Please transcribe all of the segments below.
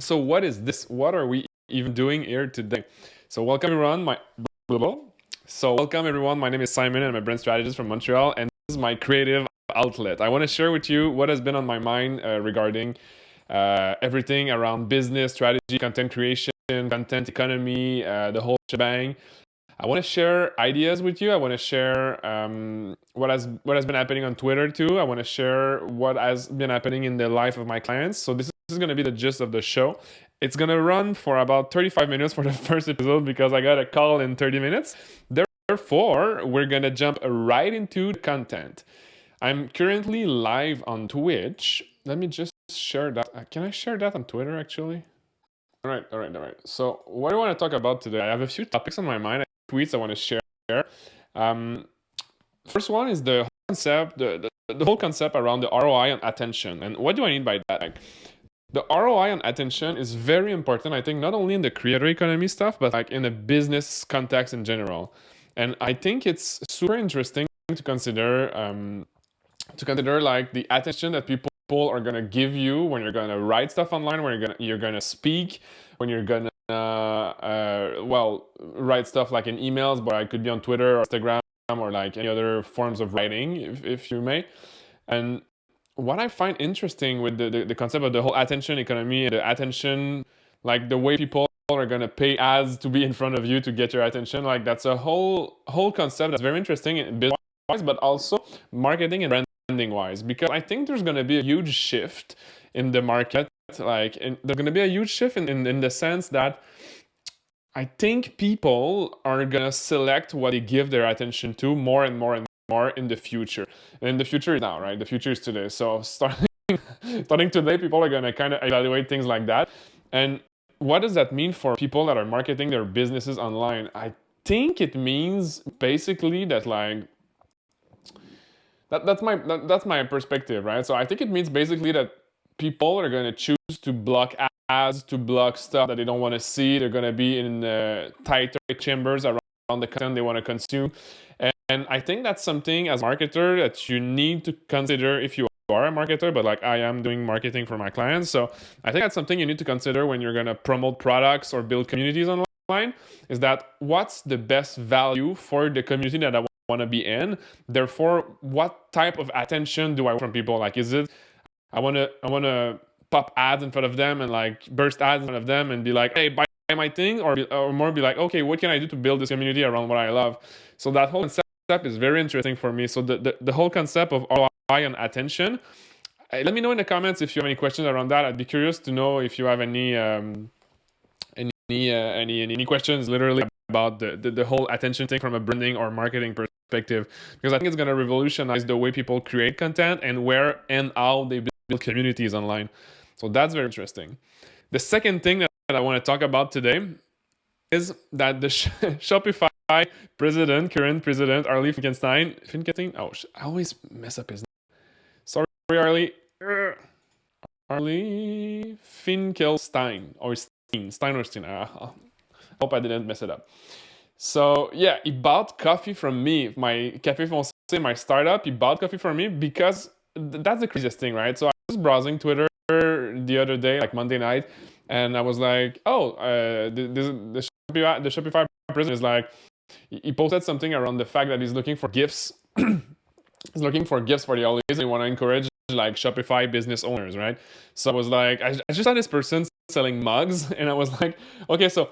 So what is this? What are we even doing here today? So welcome everyone. Welcome everyone. My name is Simon, and I'm a brand strategist from Montreal, and this is my creative outlet. I want to share with you what has been on my mind regarding everything around business strategy, content creation, content economy, the whole shebang. I want to share ideas with you. I want to share what has been happening on Twitter too. I want to share what has been happening in the life of my clients. So this is going to be the gist of the show. It's going to run for about 35 minutes for the first episode because I got a call in 30 minutes. Therefore, we're going to jump right into the content. I'm currently live on Twitch. Let me just share that. Can I share that on Twitter actually? All right. So what I want to talk about today, I have a few topics on my mind, tweets I want to share. First one is the concept, the whole concept around the ROI on attention. And what do I mean by that? Like, the ROI on attention is very important, I think, not only in the creator economy stuff, but like in the business context in general. And I think it's super interesting to consider like the attention that people are gonna give you when you're gonna write stuff online, when you're gonna speak, when you're gonna write stuff like in emails, but it could be on Twitter or Instagram or like any other forms of writing, if you may. And what I find interesting with the concept of the whole attention economy, the attention, like the way people are gonna pay ads to be in front of you to get your attention, like that's a whole concept that's very interesting in business wise, but also marketing and branding wise, because I think there's gonna be a huge shift in the market. There's gonna be a huge shift in the sense that I think people are gonna select what they give their attention to more and more in the future. And the future is now, right? The future is today. So starting today, people are gonna kind of evaluate things like that. And what does that mean for people that are marketing their businesses online? I think it means basically that like that's my perspective, right? So I think it means basically that people are going to choose to block ads, to block stuff that they don't want to see. They're going to be in tighter chambers around the content they want to consume. And I think that's something as a marketer that you need to consider if you are a marketer, but like I am doing marketing for my clients. So I think that's something you need to consider when you're going to promote products or build communities online, is that what's the best value for the community that I want to be in? Therefore, what type of attention do I want from people? Like, is it I want to pop ads in front of them and like burst ads in front of them and be like, hey, buy my thing, or more be like, okay, what can I do to build this community around what I love? So that whole concept is very interesting for me. So the whole concept of ROI on attention. Let me know in the comments if you have any questions around that. I'd be curious to know if you have any questions literally about the whole attention thing from a branding or marketing perspective, because I think it's going to revolutionize the way people create content and where and how they build communities online. So that's very interesting. The second thing that I want to talk about today is that the Shopify current president, Arlie Finkelstein. Oh, I always mess up his name. Sorry, Arlie. Arlie Finkelstein or Stein. I hope I didn't mess it up. So yeah, he bought coffee from me, my Café Foncé, my startup. He bought coffee from me because that's the craziest thing, right? So I was browsing Twitter the other day, like Monday night, and I was like, oh, the Shopify president is like, he posted something around the fact that he's looking for gifts. He's looking for gifts for the holidays, and he want to encourage like Shopify business owners, right? So I was like, I just saw this person selling mugs, and I was like, okay, so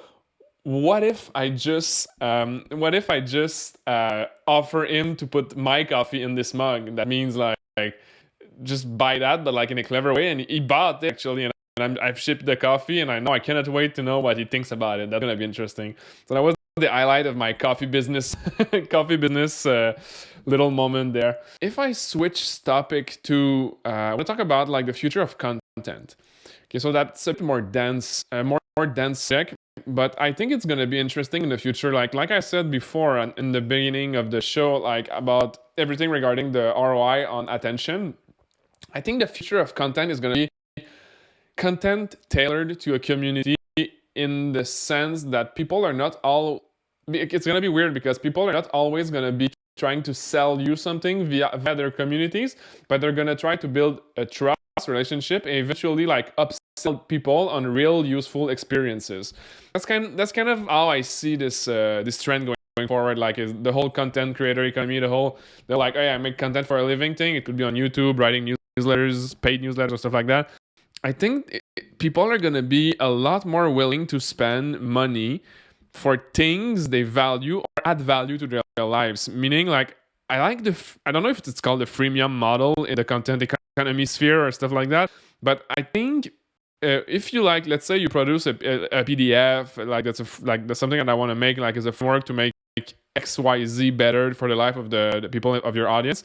what if I just offer him to put my coffee in this mug? That means like just buy that, but like in a clever way. And he bought it actually, and I've shipped the coffee, and I cannot wait to know what he thinks about it. That's gonna be interesting. So that was the highlight of my coffee business little moment there. If I switch topic to I want to talk about like the future of content. Okay, so that's a bit more dense, more dense sec, but I think it's gonna be interesting in the future. Like I said before in the beginning of the show, like about everything regarding the ROI on attention. I think the future of content is gonna be content tailored to a community, in the sense that people are not all. It's gonna be weird because people are not always gonna be trying to sell you something via their communities, but they're gonna try to build a trust relationship and eventually like upsell people on real useful experiences. That's kind of how I see this trend going forward. Like, is the whole content creator economy, they're like, hey, I make content for a living thing. It could be on YouTube, writing newsletters, paid newsletters, or stuff like that. I think people are going to be a lot more willing to spend money for things they value or add value to their lives. Meaning, like, I like I don't know if it's called the freemium model in the content economy sphere or stuff like that, but I think if you like, let's say you produce a PDF, like that's something that I want to make, like as a framework to make XYZ better for the life of the people of your audience.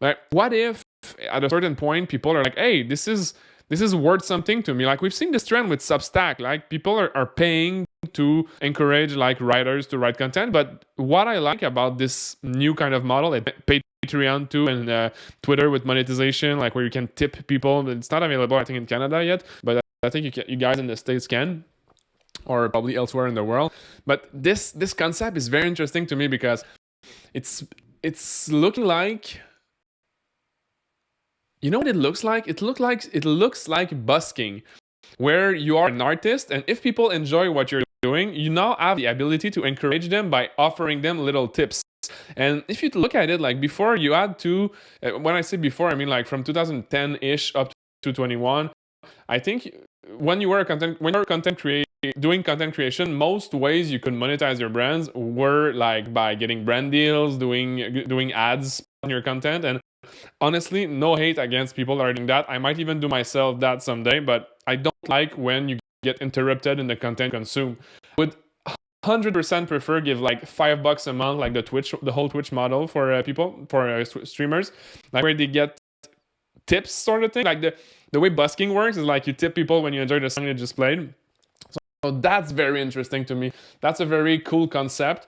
Like, what if at a certain point people are like, hey, this is worth something to me? Like, we've seen this trend with Substack. Like, people are paying to encourage like writers to write content. But what I like about this new kind of model, Patreon too, and Twitter with monetization, like where you can tip people. It's not available, I think, in Canada yet, but I think you guys in the States can, or probably elsewhere in the world. But this concept is very interesting to me because it's looking like, you know what it looks like? It looks like busking, where you are an artist, and if people enjoy what you're doing, you now have the ability to encourage them by offering them little tips. And if you look at it, like before, you had to, when I say before, I mean like from 2010-ish up to 21. I think when you were doing content creation, most ways you could monetize your brands were like by getting brand deals, doing ads on your content. And honestly, no hate against people that are doing that. I might even do myself that someday, but I don't like when you get interrupted in the content consume. Would 100% prefer give like $5 a month, like the whole Twitch model for people, for streamers, like where they get tips sort of thing. Like the way busking works is like you tip people when you enjoy the song you just played. So that's very interesting to me. That's a very cool concept.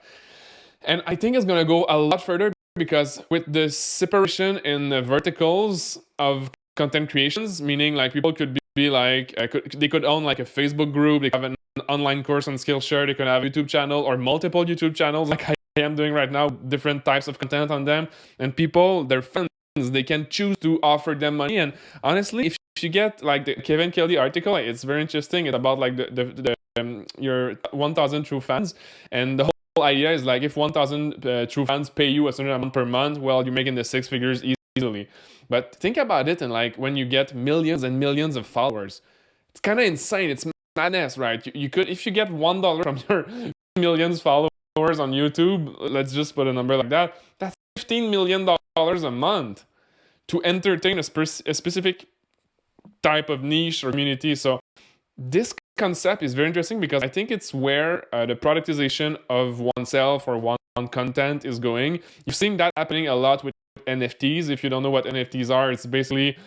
And I think it's going to go a lot further, because with the separation in the verticals of content creations, meaning like people could be like, they could own like a Facebook group, they could have an online course on Skillshare, they could have a YouTube channel or multiple YouTube channels like I am doing right now, different types of content on them. And people, their fans, they can choose to offer them money. And honestly, if you get like the Kevin Kelly article, it's very interesting. It's about like your 1,000 true fans, and the whole idea is like if 1,000 true fans pay you a certain amount per month, well, you're making the 6 figures easily. But think about it, and like when you get millions and millions of followers, it's kind of insane. It's madness, right? You could, if you get $1 from your millions followers on YouTube, let's just put a number like that, that's $15 million a month to entertain a specific type of niche or community. So this concept is very interesting because I think it's where the productization of oneself or one content is going. You've seen that happening a lot with NFTs. If you don't know what NFTs are, it's basically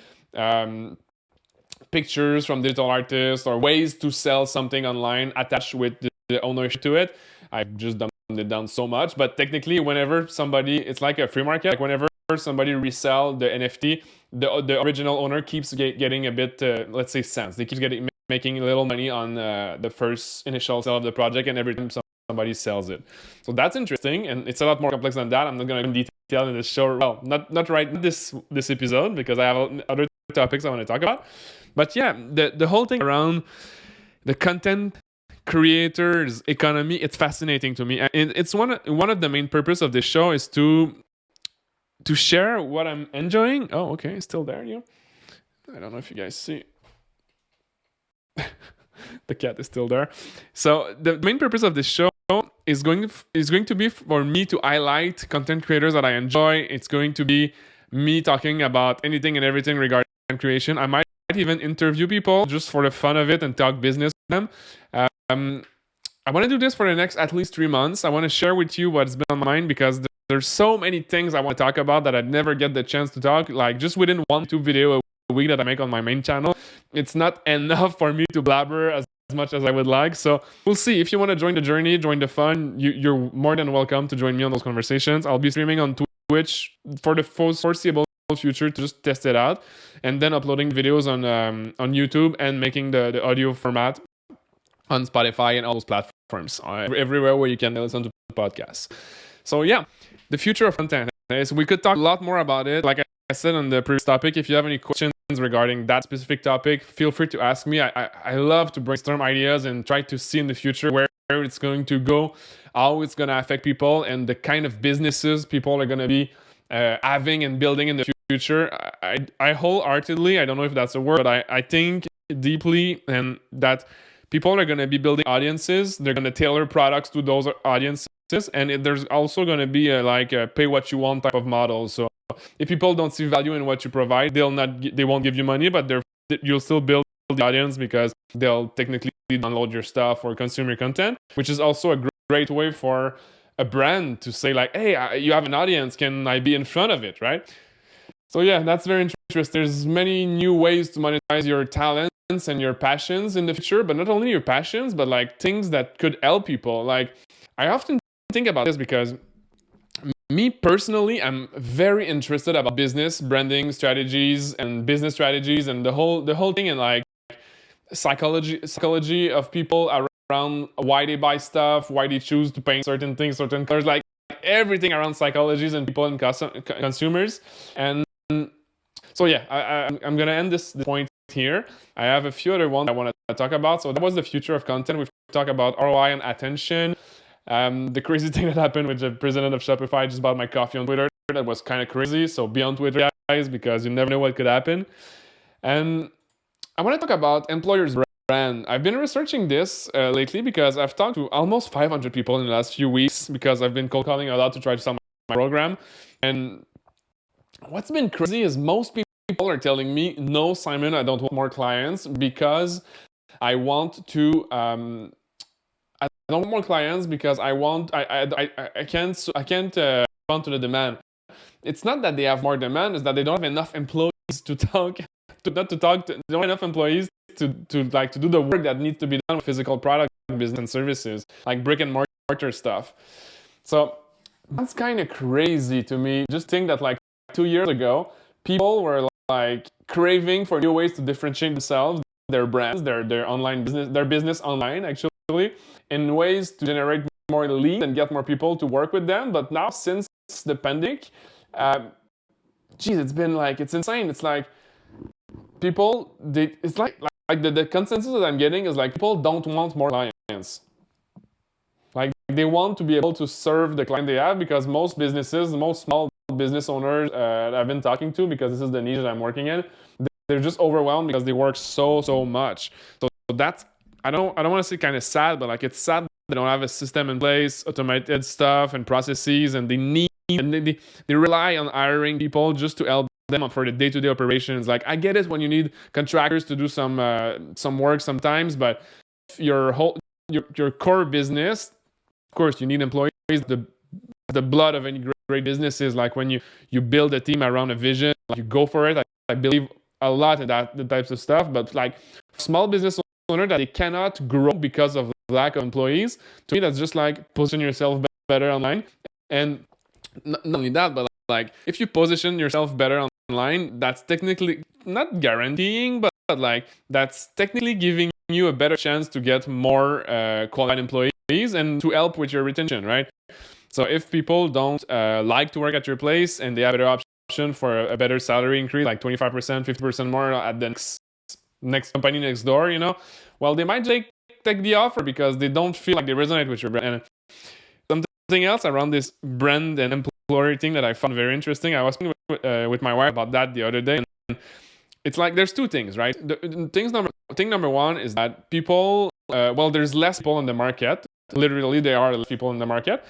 pictures from digital artists or ways to sell something online attached with the ownership to it. I've just dumbed it down so much, but technically whenever somebody, it's like a free market, like whenever somebody resell the NFT, the original owner keeps getting a bit, let's say, cents. They keep making a little money on the first initial sale of the project, and every time somebody sells it. So that's interesting, and it's a lot more complex than that. I'm not going to go in detail in this show. Well, not right this episode, because I have other topics I want to talk about. But yeah, the whole thing around the content creators economy, it's fascinating to me, and it's one of the main purpose of this show is to share what I'm enjoying. Oh, okay, it's still there, you. I don't know if you guys see. The cat is still there. So the main purpose of this show is going to be for me to highlight content creators that I enjoy. It's going to be me talking about anything and everything regarding creation. I might even interview people just for the fun of it and talk business with them. I want to do this for the next at least 3 months. I want to share with you what's been on my mind, because there's so many things I want to talk about that I'd never get the chance to talk. Like just within 1 YouTube video a week that I make on my main channel, it's not enough for me to blabber as much as I would like. So we'll see. If you want to join the journey, join the fun, you're more than welcome to join me on those conversations. I'll be streaming on Twitch for the foreseeable future to just test it out, and then uploading videos on YouTube and making the audio format on Spotify and all those platforms, everywhere where you can listen to podcasts. So yeah, the future of content is, we could talk a lot more about it. Like I said on the previous topic, if you have any questions regarding that specific topic, feel free to ask me. I love to brainstorm ideas and try to see in the future where it's going to go, how it's going to affect people, and the kind of businesses people are going to be having and building in the future. I wholeheartedly, I don't know if that's a word, but I think deeply and that people are going to be building audiences. They're going to tailor products to those audiences. And there's also going to be a pay what you want type of model. So if people don't see value in what you provide, they won't give you money, but you'll still build the audience because they'll technically download your stuff or consume your content, which is also a great way for a brand to say like, hey, you have an audience, can I be in front of it, right? So yeah, that's very interesting. There's many new ways to monetize your talents and your passions in the future, but not only your passions, but like things that could help people. Like I often think about this because me personally, I'm very interested about business, branding strategies and business strategies and the whole thing, and like psychology of people around why they buy stuff, why they choose to paint certain things, certain colors, like everything around psychologies and people and consumers. And so yeah, I'm gonna end this point here. I have a few other ones I want to talk about. So that was the future of content. We've talked about ROI and attention. The crazy thing that happened with the president of Shopify just bought my coffee on Twitter. That was kind of crazy. So be on Twitter, guys, because you never know what could happen. And I want to talk about employers' brand. I've been researching this lately because I've talked to almost 500 people in the last few weeks because I've been cold calling a lot to try to sell my program. And what's been crazy is most people are telling me, no, Simon, I don't want more clients because I want to... I don't want more clients because I can't respond to the demand. It's not that they have more demand; it's that they don't have enough employees to talk. They don't have enough employees to do the work that needs to be done with physical product, business, and services like brick and mortar stuff. So that's kind of crazy to me. Just think that like 2 years ago, people were like craving for new ways to differentiate themselves, their brands, their online business, their business online actually, in ways to generate more leads and get more people to work with them. But now, since the pandemic, it's insane. It's like people, it's like the consensus that I'm getting is like people don't want more clients. Like they want to be able to serve the client they have, because most small business owners that I've been talking to, because this is the niche that I'm working in, they're just overwhelmed because they work so much. So that's, I don't want to say kind of sad, but like it's sad they don't have a system in place, automated stuff and processes, and they rely on hiring people just to help them for the day-to-day operations. Like I get it when you need contractors to do some work sometimes, but your core business, of course, you need employees. The blood of any great business is like when you build a team around a vision, like you go for it. I believe a lot in the types of stuff, but like small business owner that they cannot grow because of lack of employees, to me that's just like position yourself better online. And not only that, but like if you position yourself better online, that's technically not guaranteeing, but like that's technically giving you a better chance to get more qualified employees and to help with your retention, right? So if people don't like to work at your place and they have a better option for a better salary increase, like 25%, 50% more at the next company next door, well, they might take the offer because they don't feel like they resonate with your brand. And something else around this brand and employer thing that I found very interesting, I was speaking with my wife about that the other day, and it's like there's two things, right? Thing number one is that people, there's less people in the market. Literally, there are less people in the market.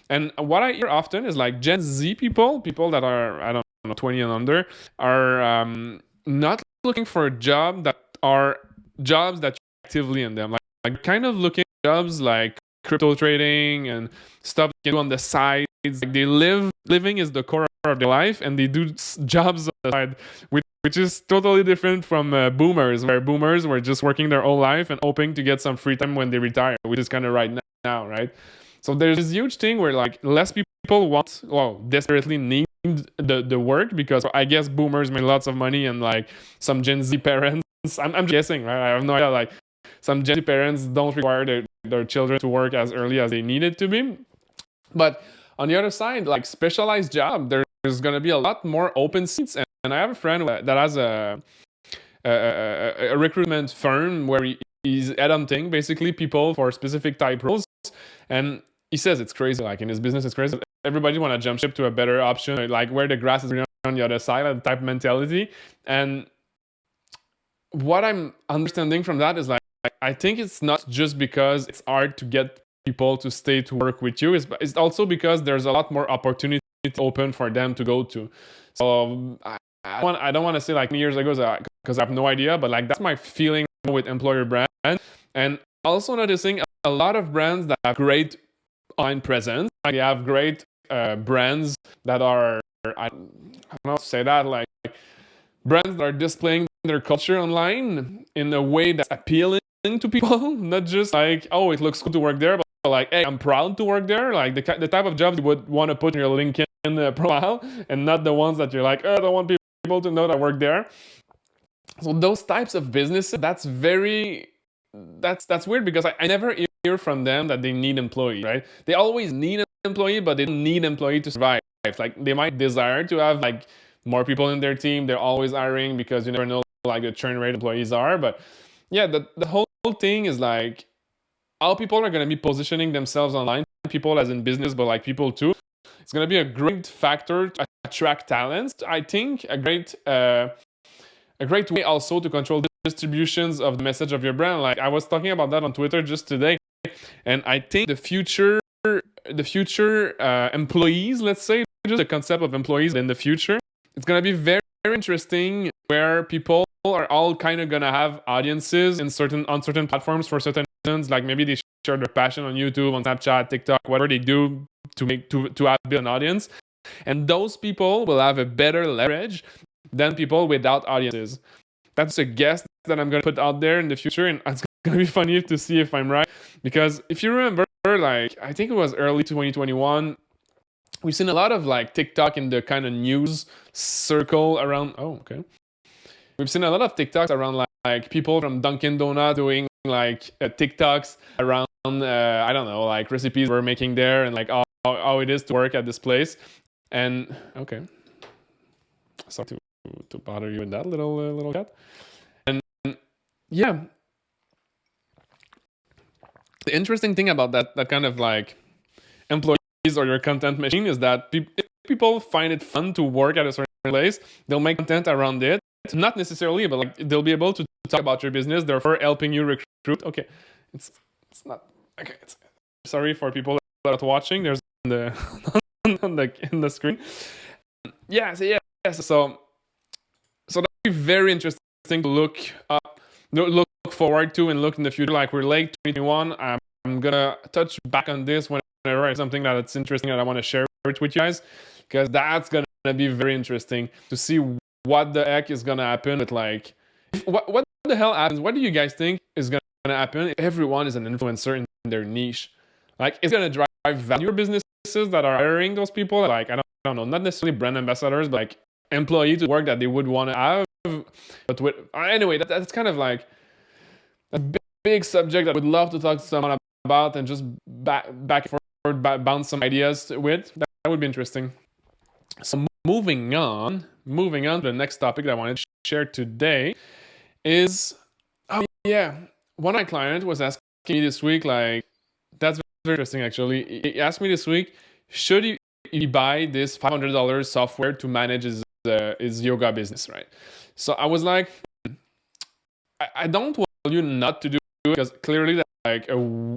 And what I hear often is like Gen Z people that are, I don't know, 20 and under, are not looking for a job that are jobs that you're actively in them. Like kind of looking at jobs like crypto trading and stuff you can do on the side. Like they living is the core of their life, and they do jobs on the side, which is totally different from boomers, where boomers were just working their whole life and hoping to get some free time when they retire, which is kind of right now, right? So there's this huge thing where like less people desperately need the work, because I guess boomers made lots of money, and like some Gen Z parents, I'm guessing, right? I have no idea, like some Gen Z parents don't require their children to work as early as they need it to be. But on the other side, like specialized job, there's going to be a lot more open seats. And I have a friend that has a recruitment firm where he's headhunting basically people for specific type roles, and he says it's crazy. Like in his business, it's crazy. Everybody want to jump ship to a better option, like where the grass is greener on the other side, that type of mentality. And what I'm understanding from that is like, I think it's not just because it's hard to get people to stay to work with you. It's also because there's a lot more opportunity open for them to go to. So I don't want to say like years ago because I have no idea, but like that's my feeling with employer brand. And also noticing a lot of brands that have great online presence. Like they have great brands that are, I don't know how to say that, like brands that are displaying their culture online in a way that's appealing to people, not just like, oh, it looks cool to work there, but like, hey, I'm proud to work there. Like the type of jobs you would want to put in your LinkedIn profile, and not the ones that you're like, oh, I don't want people to know that I work there. So those types of businesses, that's weird because I never hear from them that they need employees, right? They always need an employee, but they don't need employee to survive. Like they might desire to have like more people in their team. They're always hiring because you never know like the churn rate employees are. But yeah, the whole thing is like how people are going to be positioning themselves online, people as in business, but like people too. It's going to be a great factor to attract talents. I think a great way also to control the distributions of the message of your brand. Like I was talking about that on Twitter just today, and I think the future employees, let's say, just the concept of employees in the future, it's going to be very, very interesting where people are all kind of going to have audiences on certain platforms for certain reasons. Like maybe they share their passion on YouTube, on Snapchat, TikTok, whatever they do to have build an audience. And those people will have a better leverage than people without audiences. That's a guess that I'm going to put out there in the future, and it's going to be funny to see if I'm right. Because if you remember, like I think it was early 2021, we've seen a lot of like TikTok in the kind of news circle around. Oh, okay. We've seen a lot of TikToks around like people from Dunkin' Donut doing like TikToks around I don't know, like recipes we're making there and like how it is to work at this place. And okay, sorry to bother you with that little cat. And yeah, the interesting thing about that kind of like employees or your content machine is that if people find it fun to work at a certain place, they'll make content around it. Not necessarily, but like they'll be able to talk about your business, therefore helping you recruit. Okay, it's not okay. Sorry for people that are watching. There's in the screen. Yeah. So that'd be very interesting to look forward to and look in the future. Like we're late 2021. I'm gonna touch back on this whenever it's something that's interesting that I want to share it with you guys, because that's gonna be very interesting to see what the heck is gonna happen with like what the hell happens. What do you guys think is gonna happen if everyone is an influencer in their niche? Like it's gonna drive value businesses that are hiring those people. Like I don't know, not necessarily brand ambassadors, but like employees to work that they would want to have. But anyway, that's kind of like a big subject that I would love to talk to someone about and just back and forth bounce some ideas with. That would be interesting. So moving on to the next topic that I wanted to share today is, one of my clients was asking me this week, like, that's very interesting actually. He asked me this week, should he buy this $500 software to manage his yoga business, right? So I was like, I don't want you not to do it because clearly that's like a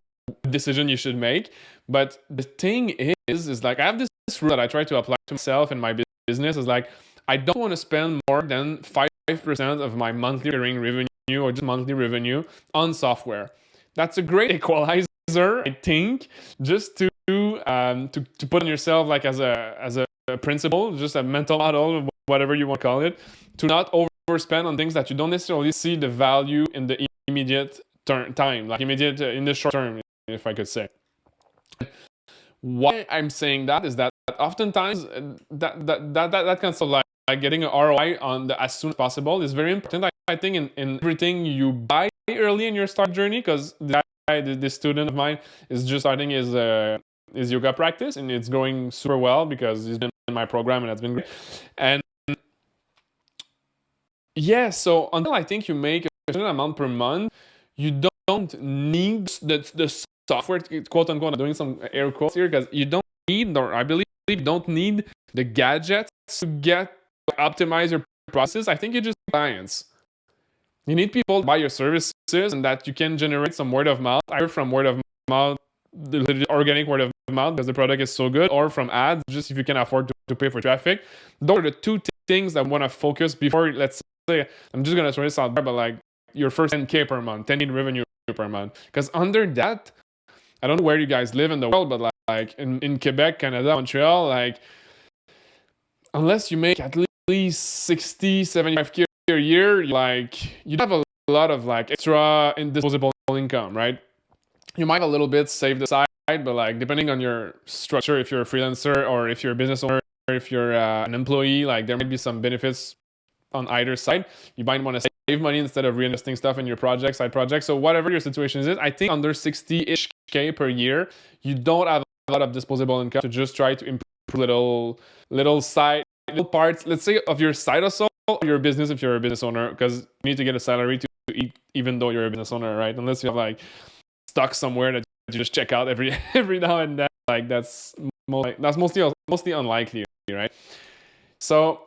decision you should make. But the thing is like I have this rule that I try to apply to myself and my business is like, I don't want to spend more than 5% of my monthly recurring revenue or just monthly revenue on software. That's a great equalizer, I think, just to put on yourself like as a principle, just a mental model, whatever you want to call it, to not overspend on things that you don't necessarily see the value in the immediate time, like immediate in the short term, if I could say. Why I'm saying that is that oftentimes that kind of like getting an ROI on the as soon as possible is very important. I think in everything you buy early in your start journey, because this student of mine is just starting his yoga practice and it's going super well because he's been in my program and that's been great. And Yeah, so until I think you make a certain amount per month, you don't need the software, quote unquote. I'm doing some air quotes here because you don't need, or I believe you don't need the gadgets to optimize your process. I think you just need clients. You need people to buy your services and that you can generate some word of mouth, either from word of mouth, the organic word of mouth because the product is so good, or from ads, just if you can afford to pay for traffic. Those are the two things I want to focus before, let's say, I'm just going to throw this out there, but like your first 10K per month, 10K revenue per month. Because under that, I don't know where you guys live in the world, but like in Quebec, Canada, Montreal, like unless you make at least 60, 75K a year, like you have a lot of like extra disposable income, right? You might a little bit save the side, but like depending on your structure, if you're a freelancer or if you're a business owner, or if you're an employee, like there might be some benefits on either side. You might want to save money instead of reinvesting stuff in your side projects. So whatever your situation is, I think under 60-ish K per year, you don't have a lot of disposable income to just try to improve little parts, let's say, of your side hustle or your business if you're a business owner, because you need to get a salary to eat even though you're a business owner, right? Unless you have like stock somewhere that you just check out every now and then, like that's mostly unlikely, right? So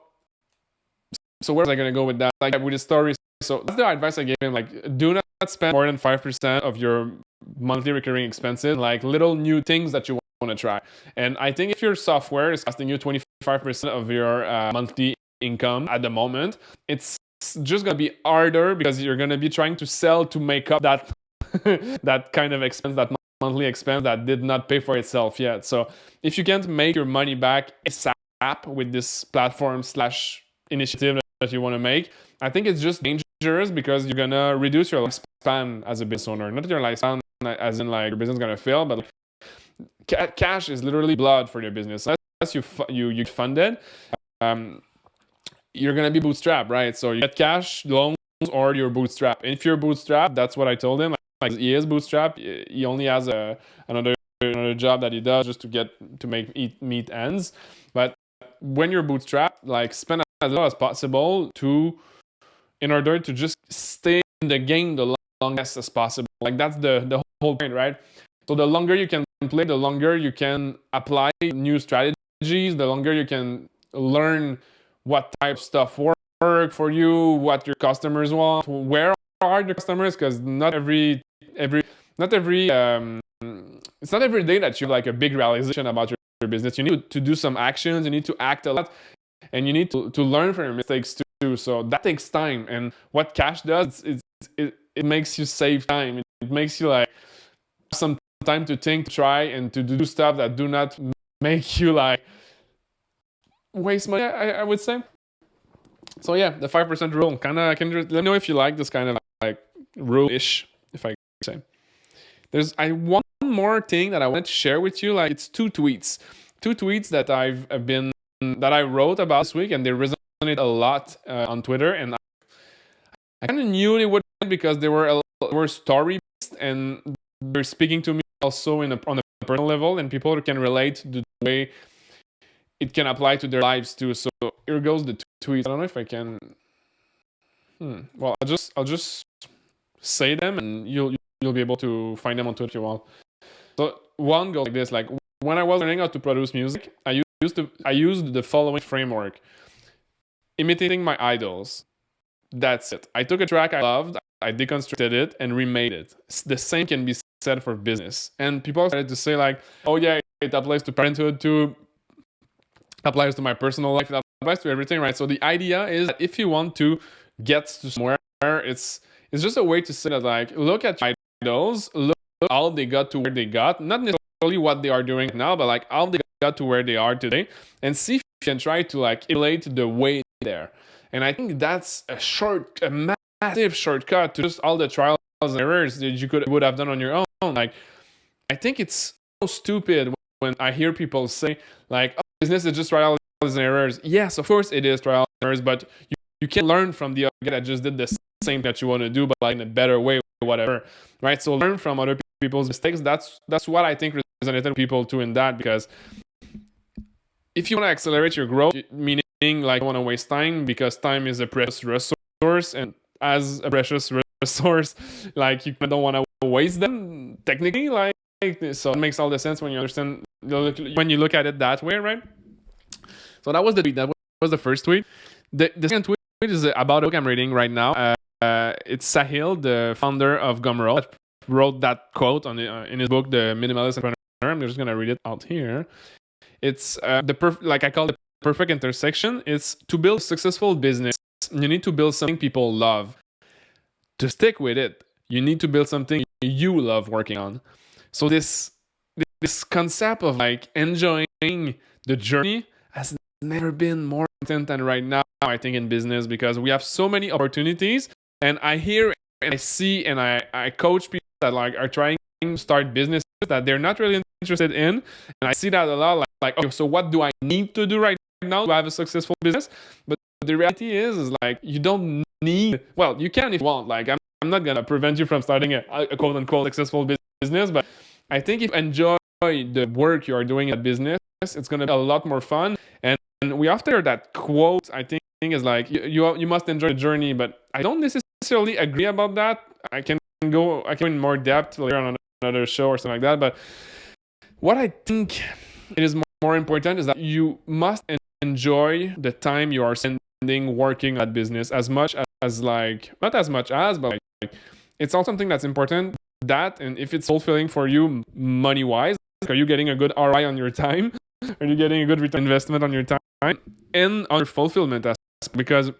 where was I gonna go with that? Like with the story. So that's the advice I gave him. Like, do not spend more than 5% of your monthly recurring expenses, like little new things that you want to try. And I think if your software is costing you 25% of your monthly income at the moment, it's just gonna be harder because you're gonna be trying to sell to make up that that kind of expense, that monthly expense that did not pay for itself yet. So if you can't make your money back ASAP with this platform / initiative that you want to make, I think it's just dangerous because you're gonna reduce your lifespan as a business owner. Not your lifespan as in like your business is gonna fail, but like, cash is literally blood for your business. Unless you fund it, you're gonna be bootstrapped, right? So you get cash, loans, or you're bootstrapped. And if you're bootstrapped, that's what I told him. Like he is bootstrapped. He only has another job that he does just to meet ends. But when you're bootstrapped, like spend as little as possible in order to just stay in the game the longest as possible. Like that's the whole point, right? So the longer you can play, the longer you can apply new strategies, the longer you can learn what type of stuff work for you, what your customers want, where are the customers, because not every it's not every day that you have like a big realization about your business. You need to do some actions, you need to act a lot, and you need to learn from your mistakes too. So that takes time. And what cash does is it makes you save time. It makes you like some time to think, to try, and to do stuff that do not make you like waste money, I would say. So yeah, the 5% rule. Can let me know if you like this kind of like rule-ish, if I say. There's one more thing that I want to share with you. Like it's two tweets that that I wrote about this week, and they resonated a lot on Twitter. And I kind of knew they would because they were story based, and they're speaking to me also on a personal level, and people can relate to the way it can apply to their lives too. So here goes the tweets. I don't know if I can. Well, I'll just say them, and you'll be able to find them on Twitter if you want. So one goes like this: like when I was learning how to produce music, I used the following framework: imitating my idols. That's it. I took a track I loved, I deconstructed it, and remade it. The same can be said for business. And people started to say like, oh yeah, it applies to parenthood too, applies to my personal life, it applies to everything, right? So the idea is that if you want to get to somewhere, it's just a way to say that like, look at your idols, look how they got to where they got, not necessarily what they are doing now, but like how they got to where they are today, and see if you can try to like emulate the way there. And I think that's a massive shortcut to just all the trials and errors that you would have done on your own. Like, I think it's so stupid when I hear people say like, oh, business is just trials and errors. Yes, of course it is trials and errors, but you can learn from the other guy that just did the same that you want to do, but like in a better way or whatever, right? So learn from other people's mistakes. That's what I think resonated with people too in that, because if you want to accelerate your growth, meaning like you want to waste time because time is a precious resource resource, and as a precious resource, like you don't want to waste them technically, like so it makes all the sense when you understand, when you look at it that way, right? So that was the tweet. That was the first tweet. The second tweet is about a book I'm reading right now. It's Sahil, the founder of Gumroad, that wrote that quote in his book, The Minimalist Entrepreneur. I'm just gonna read it out here. It's like I call it the perfect intersection. It's to build a successful business, you need to build something people love. To stick with it, you need to build something you love working on. So this concept of like enjoying the journey has never been more important than right now, I think, in business, because we have so many opportunities, and I hear and I see and I coach people that like are trying to start businesses that they're not really interested in, and I see that a lot, like okay, so what do I need to do right now to have a successful business? But the reality is like you don't need, well, you can if you want, like I'm not gonna prevent you from starting a quote unquote successful business, but I think if you enjoy the work you are doing at business, it's gonna be a lot more fun. And we often hear that quote, I think, is like you must enjoy the journey, but I don't necessarily agree about that. I can go in more depth later on another show or something like that, but what I think it is more important is that you must enjoy the time you are spending working at business as much as like, not as much as, but like it's also something that's important, that, and if it's fulfilling for you money wise, are you getting a good ROI on your time? Are you getting a good return investment on your time and on your fulfillment aspect? Because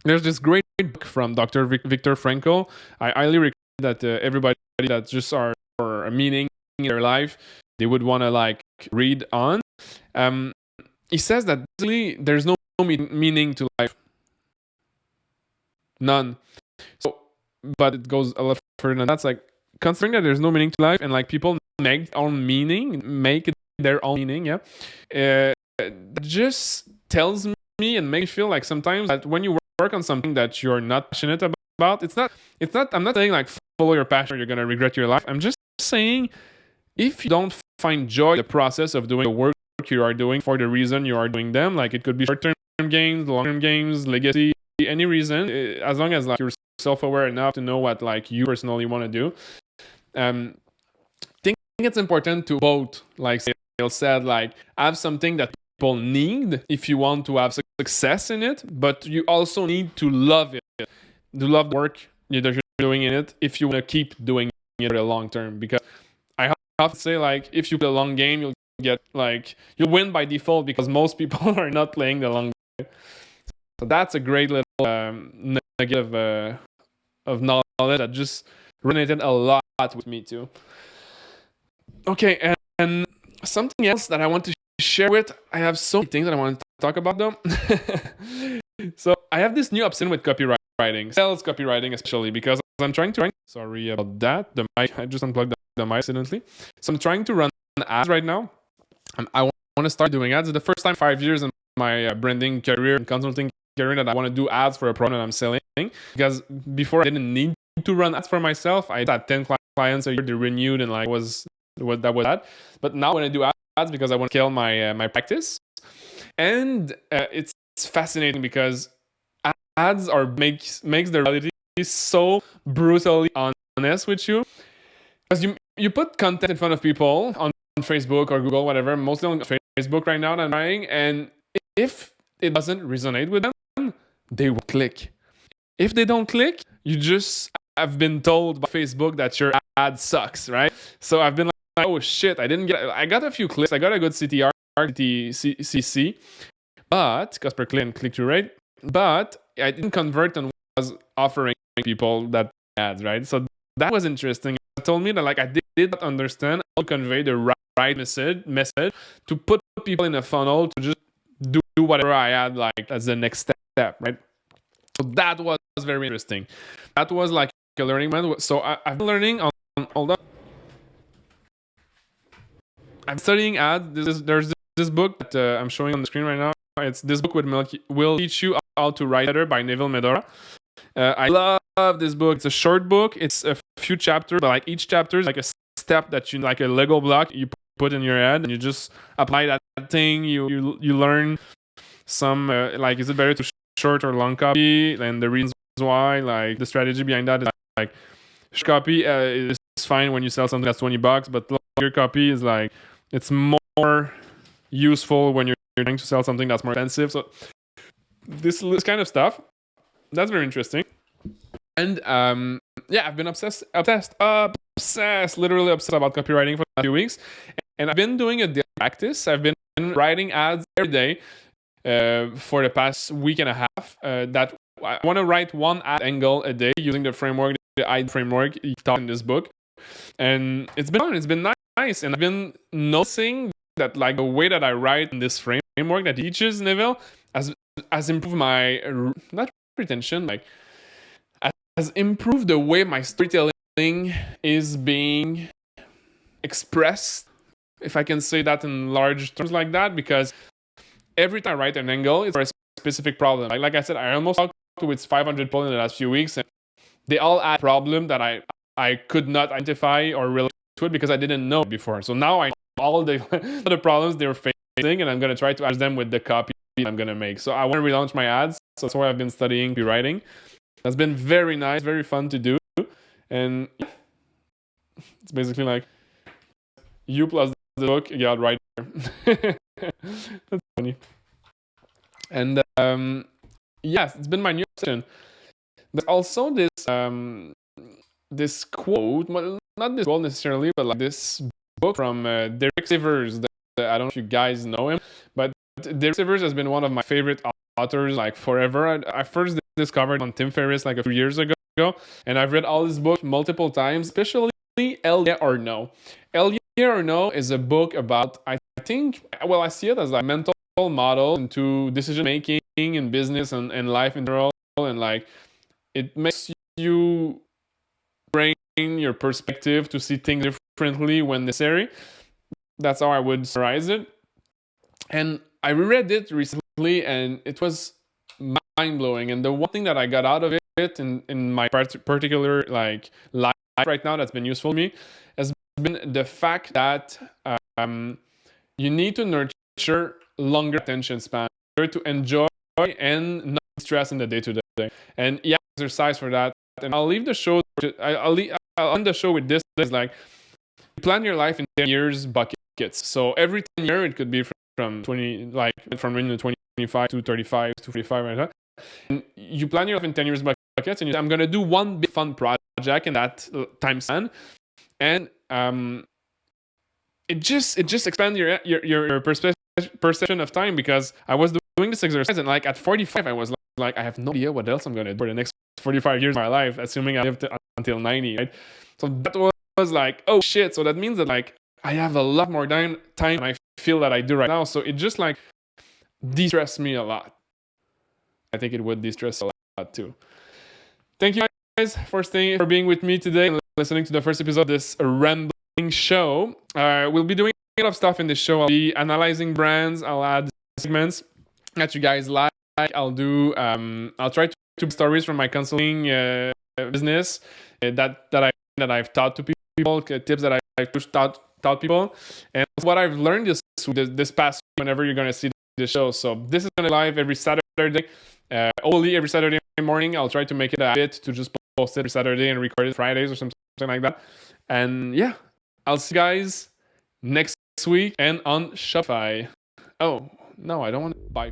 there's this great book from Dr. Viktor Frankl. I highly recommend that everybody that just are for a meaning in their life, they would want to like read on. He says that basically there's no meaning to life. None. So, but it goes a lot further than that. It's like, considering that there's no meaning to life, and like people make their own meaning, yeah. That just tells me and makes me feel like sometimes that when you work on something that you're not passionate about, it's not. I'm not saying like follow your passion or you're gonna regret your life. I'm just saying, if you don't find joy in the process of doing the work you are doing for the reason you are doing them, like it could be short-term gains, long-term gains, legacy, any reason, as long as like you're self-aware enough to know what like you personally want to do. I think it's important to both, like Sale said, like have something that people need if you want to have success in it, but you also need to love it, to love the work that you're doing in it if you want to keep doing it for the long term. Because I have to say, like, if you play a long game, you'll win by default, because most people are not playing the long game. So that's a great little nugget of knowledge that just resonated a lot with me too. Okay, and something else that I want to share with, I have so many things that I want to talk about though. So I have this new obsession with copywriting, sales copywriting especially, because I'm trying to, sorry about that, the mic, I just unplugged the mic accidentally. So I'm trying to run ads right now. I want to start doing ads. It's the first time in 5 years in my branding career and consulting career that I want to do ads for a product that I'm selling, because before I didn't need to run ads for myself. I had 10 clients a year, they renewed, and like was that. But now when I do ads, because I want to scale my practice, and it's fascinating because ads makes the reality so brutally honest with you, because you put content in front of people on Facebook or Google, whatever, mostly on Facebook right now that I'm trying, and if it doesn't resonate with them, they will click. If they don't click, you just have been told by Facebook that your ad sucks, right? So I've been like, oh shit, I got a few clicks, I got a good CTR, CC, but cost per click and click-through rate, but I didn't convert and was offering people that ads, right? So that was interesting. It told me that like I did not understand how to convey the right message to put people in a funnel to just do whatever I had like as the next step, right? So that was very interesting. That was like a learning moment. So I've been learning on hold up. I'm studying ads. There's this book that I'm showing on the screen right now. It's this book will teach you how to write better by Neville. I love this book. It's a short book. It's a few chapters, but like each chapter is like a step that you, like a Lego block you put in your head, and you just apply that thing. You learn some like, is it better to short or long copy, and the reasons why like the strategy behind that is like copy is fine when you sell something that's $20, but longer copy is like it's more useful when you're trying to sell something that's more expensive. So this kind of stuff, that's very interesting. And I've been literally obsessed about copywriting for a few weeks, and I've been doing a daily practice. I've been writing ads every day for the past week and a half. That I want to write one ad angle a day using the framework, the AIDA framework he taught in this book, and it's been fun. It's been nice, and I've been noticing that like the way that I write in this framework that he teaches, Neville, has improved my not retention, like has improved the way my storytelling is being expressed, if I can say that in large terms like that, because every time I write an angle, it's for a specific problem. Like I said, I almost talked with 500 people in the last few weeks, and they all had a problem that I could not identify or relate to it because I didn't know it before. So now I know all the problems they were facing, and I'm going to try to answer them with the copy I'm going to make. So I want to relaunch my ads. So that's why I've been studying copywriting. That's been very nice, very fun to do. And it's basically like you plus the book, you got right there. That's funny. And yes, it's been my new session. There's also this quote, well, not this quote necessarily, but like this book from Derek Sivers. I don't know if you guys know him, but Derek Sivers has been one of my favorite authors like forever. I first discovered on Tim Ferriss like a few years ago, and I've read all his books multiple times, especially Hell Yeah or No. Hell Yeah or No is a book about, I think, well, I see it as a mental model into decision making in business and life in general, and like it makes you bring your perspective to see things differently when necessary. That's how I would summarize it. And I reread it recently, and it was mind-blowing. And the one thing that I got out of it in my particular like life right now that's been useful to me has been the fact that you need to nurture longer attention span to enjoy and not stress in the day-to-day. And yeah, exercise for that. And I'll leave the show. I'll end the show with this. Is like plan your life in 10 years buckets. So every 10 years it could be from 20, like from 25 to 35 to 45, like that. And you plan your life in 10 years buckets, and I'm gonna do one big fun project in that time span, and it just expands your perception of time, because I was doing this exercise, and like at 45 I was like I have no idea what else I'm gonna do for the next 45 years of my life, assuming I live until 90, right? So that was like, oh shit, so that means that like I have a lot more time than I feel that I do right now. So it just like de-stressed me a lot. I think it would de-stress a lot too. Thank you guys for being with me today and listening to the first episode of this rambling show. We'll be doing a lot of stuff in this show. I'll be analyzing brands. I'll add segments that you guys like. I'll try to do stories from my consulting business that I've taught to people, tips that I've taught people, and what I've learned this past week whenever you're going to see the show. So this is going to live every Saturday, only every Saturday morning. I'll try to make it a habit to just post it every Saturday and record it Fridays or something like that. And yeah, I'll see you guys next week and on Shopify. Oh, no, I don't want to buy.